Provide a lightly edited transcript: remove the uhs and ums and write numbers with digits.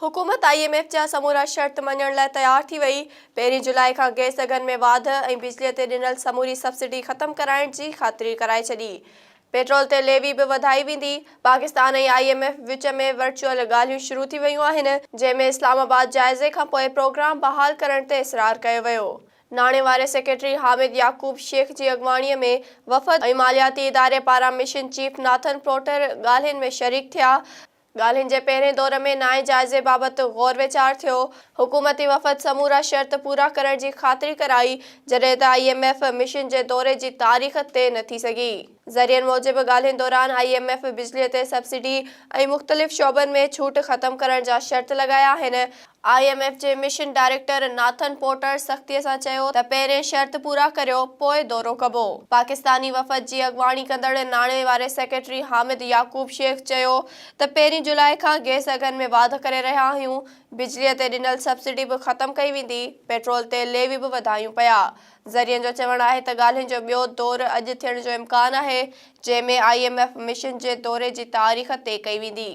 हुकूमत IMF जा समूरा शर्त मञण लाइ तयार थी वई। 1 जुलाई खां गैस अघनि में वाध ऐं बिजलीअ ते ॾिनल समूरी सब्सिडी ख़त्म कराइण जी ख़ातिरी कराए छॾी। पेट्रोल ते लेवी बि वधाई वेंदी। पाकिस्तान ऐं IMF विच में वर्चुअल ॻाल्हियूं शुरू थी वयूं आहिनि, जंहिं में इस्लामाबाद जाइज़े खां पोइ प्रोग्राम बहाल करण ते इसरार कयो वियो। नाणे वारे सेक्रेटरी हामिद याकूब शेख जी अॻवाणीअ में वफ़द ऐं मालियाती इदारे पारां मिशन चीफ नाथन पोर्टर ॻाल्हियुनि में शरीक थिया। ॻाल्हियुनि जे पहिरें दौर में नाए जाइज़े बाबति ग़ौर वीचार थियो। हुकूमती वफ़द समूरा शर्त पूरा करण जी ख़ातिरी कराई, जॾहिं त IMF मिशन जे दौरे जी तारीख़ तइ न थी सघी। ज़रियनि मूजिबि ॻाल्हियुनि दौरान IMF बिजलीअ ते सब्सिडी ऐं मुख़्तलिफ़ शोबनि में छूट ख़त्म करण जा शर्त लॻाया आहिनि। IMF जे मिशन डायरेक्टर नाथन पोर्टर सख़्तीअ सां चयो त पहिरें शर्त पूरा करियो, पोइ दौरो कबो। पाकिस्तानी वफ़द जी अॻवाणी कंदड़ नाणे वारे सेक्रेटरी हामिद याकूब शेख चयो त 1 जुलाई खां गैस अघनि में वाध करे रहिया आहियूं। बिजलीअ ते ॾिनल सब्सिडी बि ख़त्म कई वेंदी। पेट्रोल ते लेवी बि वधायूं पिया। ज़रियनि जो चवणु आहे त ॻाल्हियुनि जो ॿियो दौरु अॼु थियण जो इम्कान आहे, जंहिं में IMF मिशन जे दौरे जी तारीख़ तइ कई वेंदी।